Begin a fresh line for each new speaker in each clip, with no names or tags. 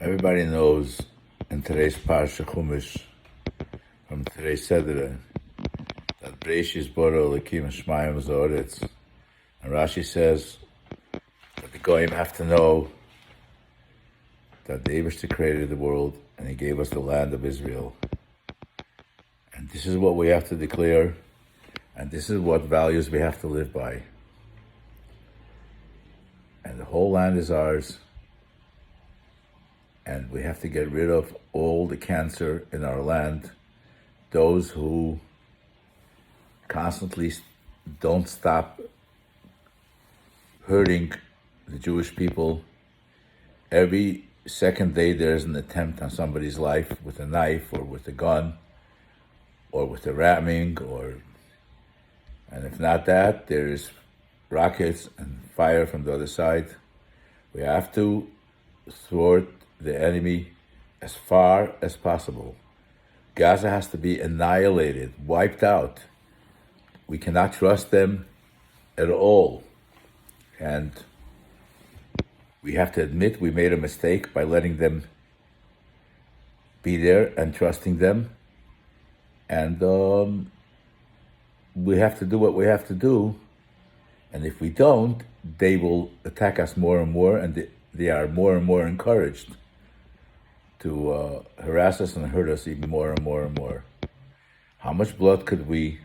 Everybody knows in today's Parsha Chumash, from today's Seder, that Breishis Bara Elokim Shmayim Zoretz. And Rashi says that the Goyim have to know that the Eibishter created the world and He gave us the land of Israel. And this is what we have to declare, and this is what values we have to live by. And the whole land is ours. And we have to get rid of all the cancer in our land, those who constantly don't stop hurting the Jewish people. Every second day there's an attempt on somebody's life with a knife or with a gun or with a ramming, and if not that, there's rockets and fire from the other side. We have to thwart the enemy as far as possible. Gaza has to be annihilated, wiped out. We cannot trust them at all. And we have to admit we made a mistake by letting them be there and trusting them. And we have to do what we have to do. And if we don't, they will attack us more and more, and they are more and more encouraged to harass us and hurt us even more and more and more. How much blood could we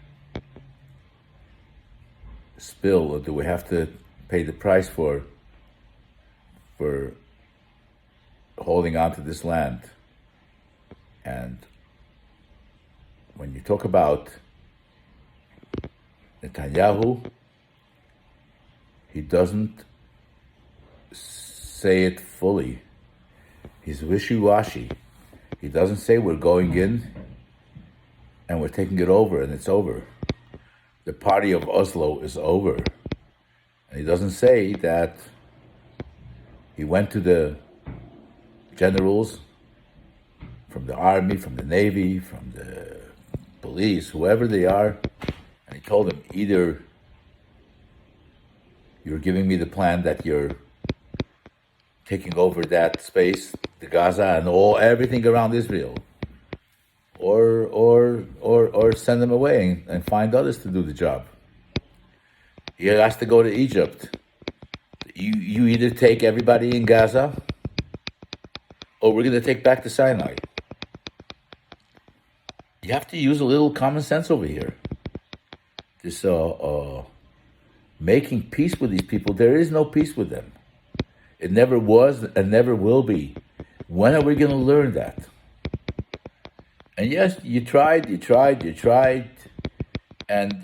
spill, or do we have to pay the price for holding on to this land? And when you talk about Netanyahu, he doesn't say it fully. He's wishy-washy. He doesn't say we're going in and we're taking it over and it's over. The party of Oslo is over. And he doesn't say that he went to the generals from the army, from the navy, from the police, whoever they are, and he told them, either you're giving me the plan that you're taking over that space, the Gaza and everything around Israel, or send them away and find others to do the job. He has to go to Egypt. You either take everybody in Gaza, or we're going to take back the Sinai. You have to use a little common sense over here. This making peace with these people, there is no peace with them. It never was and never will be. When are we going to learn that? And yes, you tried, and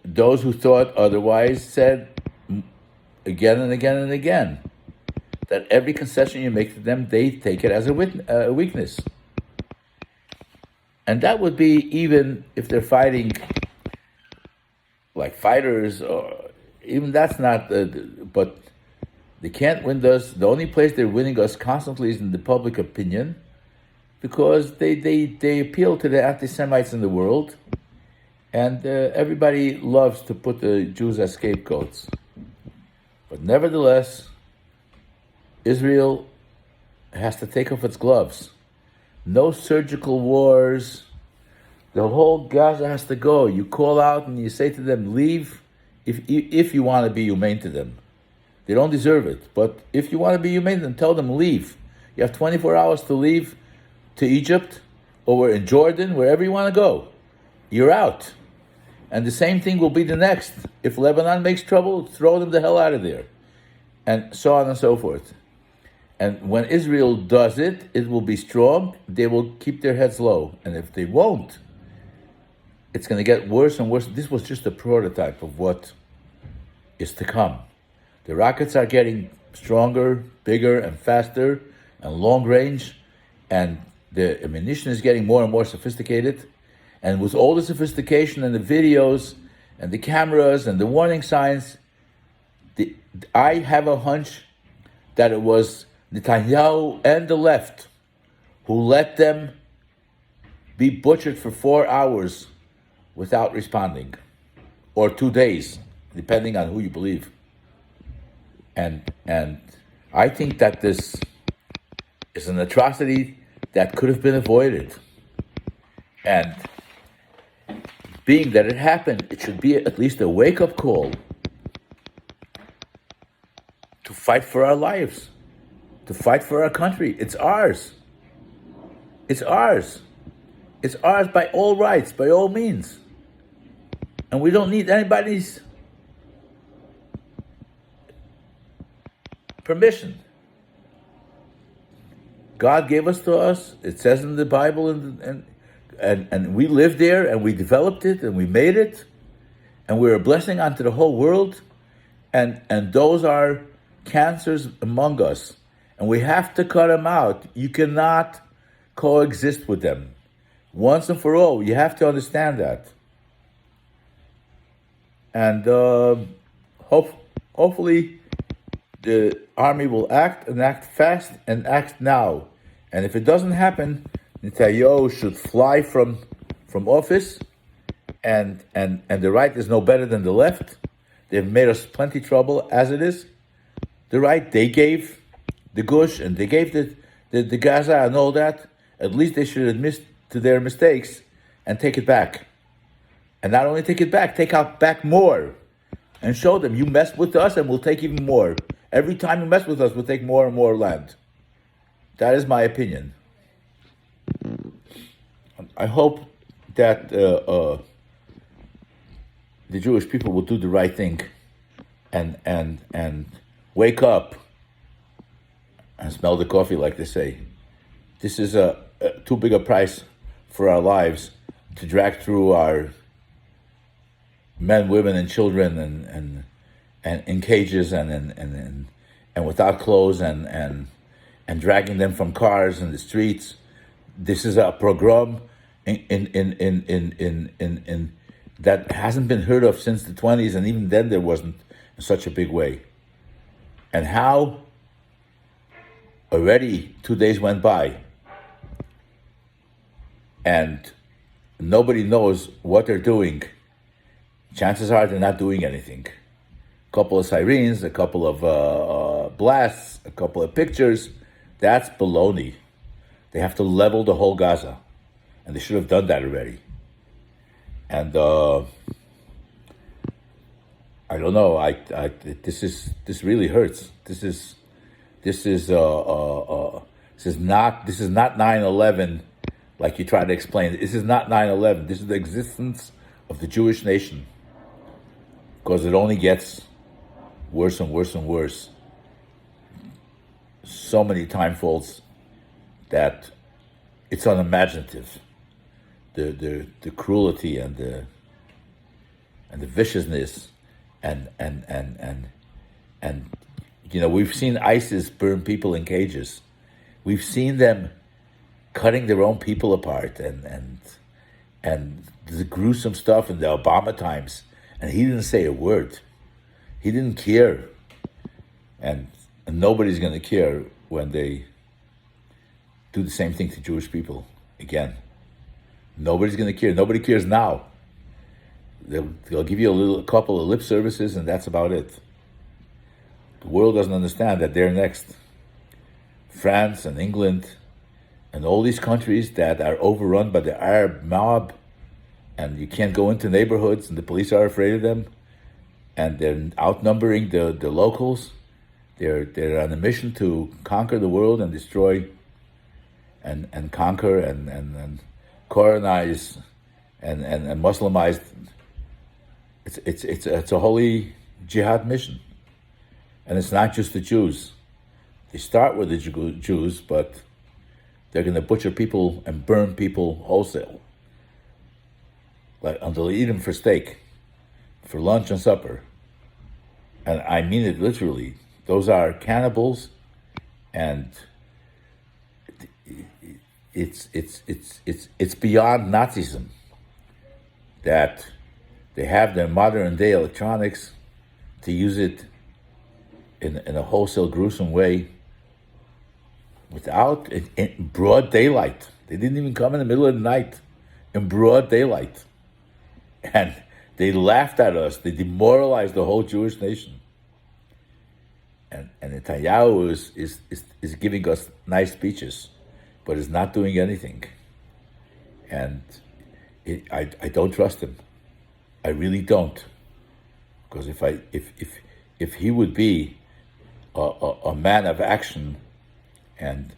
those who thought otherwise said again and again and again that every concession you make to them, they take it as a weakness. And that would be even if they're fighting like fighters, or even that's not, but they can't win us. The only place they're winning us constantly is in the public opinion, because they appeal to the anti-Semites in the world, and everybody loves to put the Jews as scapegoats. But nevertheless, Israel has to take off its gloves. No surgical wars. The whole Gaza has to go. You call out and you say to them, leave, if you want to be humane to them. They don't deserve it. But if you want to be humane to them, tell them leave. You have 24 hours to leave to Egypt or in Jordan, wherever you want to go. You're out. And the same thing will be the next. If Lebanon makes trouble, throw them the hell out of there. And so on and so forth. And when Israel does it, it will be strong. They will keep their heads low. And if they won't, it's going to get worse and worse. This was just a prototype of what is to come. The rockets are getting stronger, bigger, and faster, and long range. And the ammunition is getting more and more sophisticated. And with all the sophistication and the videos and the cameras and the warning signs, I have a hunch that it was Netanyahu and the left who let them be butchered for 4 hours without responding, or 2 days, depending on who you believe. And I think that this is an atrocity that could have been avoided. And being that it happened, it should be at least a wake up call to fight for our lives, to fight for our country. It's ours. It's ours. It's ours by all rights, by all means. And we don't need anybody's permission. God gave us to us. It says in the Bible, and we lived there, and we developed it, and we made it, and we're a blessing unto the whole world. And those are cancers among us, and we have to cut them out. You cannot coexist with them once and for all. You have to understand that. And hopefully the army will act and act fast and act now. And if it doesn't happen, Netanyahu should fly from office. And the right is no better than the left. They've made us plenty trouble as it is. The right, they gave the Gush and they gave the Gaza and all that. At least they should admit to their mistakes and take it back. And not only take it back, take out back more. And show them, you messed with us and we'll take even more. Every time you mess with us, we'll take more and more land. That is my opinion. I hope that the Jewish people will do the right thing and wake up and smell the coffee, like they say. This is a too big a price for our lives to drag through our men, women, and children, and in cages and without clothes and dragging them from cars in the streets. This is a pogrom in that hasn't been heard of since the 20s, and even then there wasn't in such a big way. And how already 2 days went by, and nobody knows what they're doing. Chances are they're not doing anything. A couple of sirens, a couple of blasts, a couple of pictures. That's baloney. They have to level the whole Gaza. And they should have done that already. And I don't know. This really hurts. This is not 9/11 like you try to explain. This is not 9/11. This is the existence of the Jewish nation. Because it only gets worse and worse and worse. So many time faults that it's unimaginative. The cruelty and the viciousness and we've seen ISIS burn people in cages. We've seen them cutting their own people apart and the gruesome stuff in the Obama times. And he didn't say a word. He didn't care. And nobody's going to care when they do the same thing to Jewish people again. Nobody's going to care. Nobody cares now. They'll give you a couple of lip services, and that's about it. The world doesn't understand that they're next. France and England and all these countries that are overrun by the Arab mob, and you can't go into neighborhoods, and the police are afraid of them, and they're outnumbering the locals. They're on a mission to conquer the world and destroy, and conquer and colonize and Muslimize. It's a holy jihad mission, and it's not just the Jews. They start with the Jews, but they're going to butcher people and burn people wholesale. Like until they eat them for steak, for lunch and supper. And I mean it literally. Those are cannibals, and it's beyond Nazism that they have their modern day electronics to use it in a wholesale gruesome way without in broad daylight. They didn't even come in the middle of the night, in broad daylight. And they laughed at us. They demoralized the whole Jewish nation. And Netanyahu is giving us nice speeches, but is not doing anything. And I don't trust him. I really don't, because if he would be a man of action and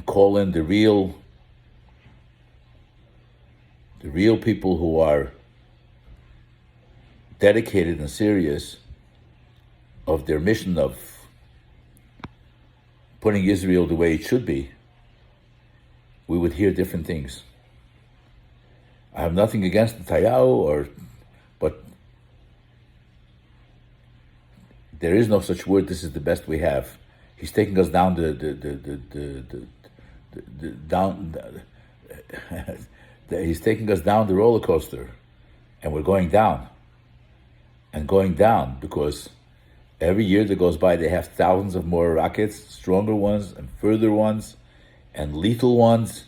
call in the real people who are dedicated and serious of their mission of putting Israel the way it should be, we would hear different things. I have nothing against Netanyahu, but there is no such word. This is the best we have. He's taking us down he's taking us down the roller coaster, and we're going down and going down, because every year that goes by, they have thousands of more rockets, stronger ones and further ones and lethal ones,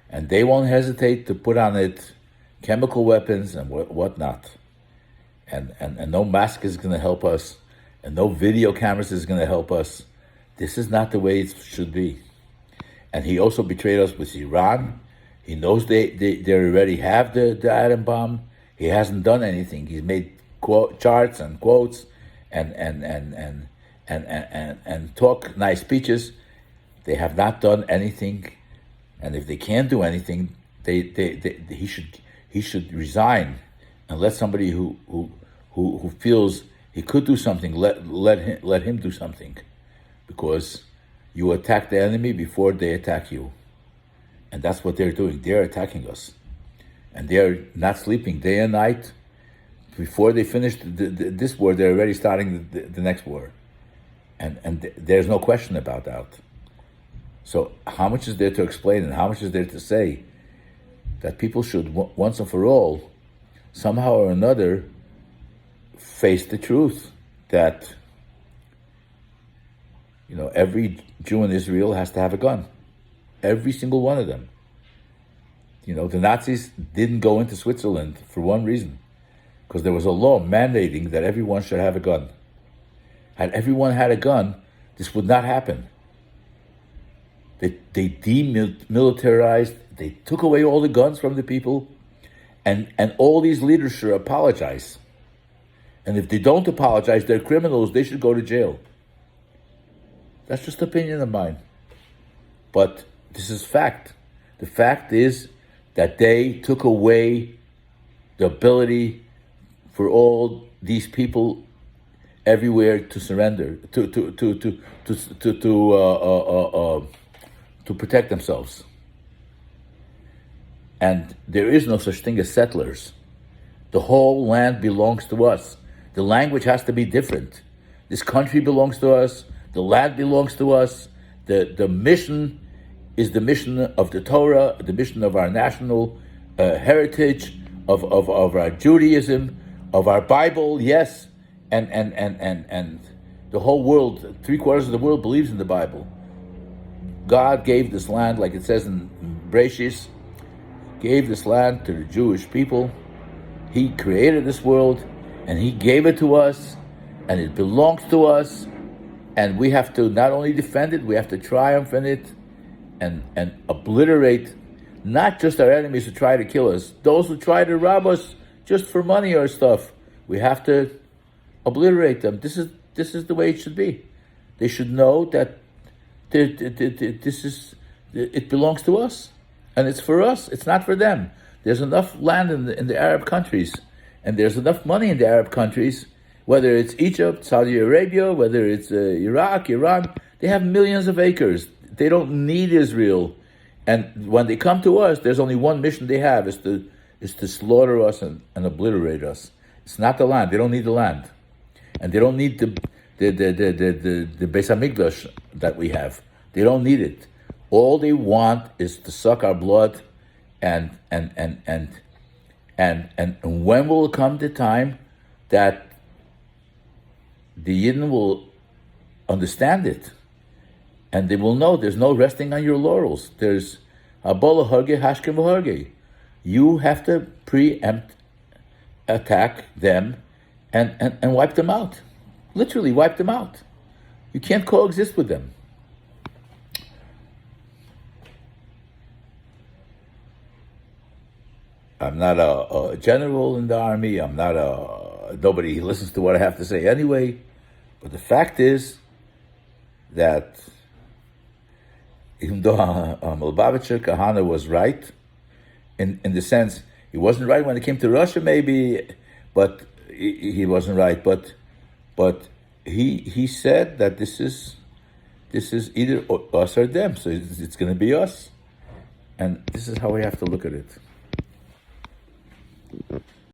and they won't hesitate to put on it chemical weapons and whatnot. And no mask is going to help us, and no video cameras is going to help us. This is not the way it should be. And he also betrayed us with Iran. He knows they already have the atom bomb. He hasn't done anything. He's made charts and quotes and talk nice speeches. They have not done anything. And if they can't do anything, he should resign and let somebody who feels he could do something let him do something, because you attack the enemy before they attack you, and that's what they're doing. They're attacking us, and they're not sleeping day and night. Before they finish this war, they're already starting the next war, and there's no question about that. So how much is there to explain, and how much is there to say that people should once and for all, somehow or another, face the truth that every Jew in Israel has to have a gun. Every single one of them. The Nazis didn't go into Switzerland for one reason, because there was a law mandating that everyone should have a gun. Had everyone had a gun, this would not happen. They demilitarized, they took away all the guns from the people, and all these leaders should apologize. And if they don't apologize, they're criminals, they should go to jail. That's just opinion of mine. But this is fact. The fact is that they took away the ability for all these people everywhere to surrender, to protect themselves. And there is no such thing as settlers. The whole land belongs to us. The language has to be different. This country belongs to us. The land belongs to us. The mission is the mission of the Torah, the mission of our national heritage, of our Judaism, of our Bible, yes. And the whole world, 3/4 of the world believes in the Bible. God gave this land, like it says in Bereshis, gave this land to the Jewish people. He created this world, and He gave it to us, and it belongs to us, and we have to not only defend it, we have to triumph in it, and obliterate not just our enemies who try to kill us, those who try to rob us just for money or stuff. We have to obliterate them. This is the way it should be. They should know that it belongs to us, and it's for us. It's not for them. There's enough land in the Arab countries, and there's enough money in the Arab countries, whether it's Egypt, Saudi Arabia, whether it's Iraq, Iran. They have millions of acres. They don't need Israel. And when they come to us, there's only one mission they have, is to slaughter us and obliterate us. It's not the land. They don't need the land. And they don't need the Beis HaMikdash that we have. They don't need it. All they want is to suck our blood, and when will come the time that the Yidden will understand it, and they will know there's no resting on your laurels. There's Abola Harge, Hashkem Harge. You have to preempt, attack them, and wipe them out. literally wiped them out. You can't coexist with them. I'm not a general in the army. I'm not nobody listens to what I have to say anyway. But the fact is that even though Lubavitcher Kahana was right, in the sense he wasn't right when it came to Russia, maybe, but he wasn't right. But he said that this is either us or them, so it's going to be us, and this is how we have to look at it.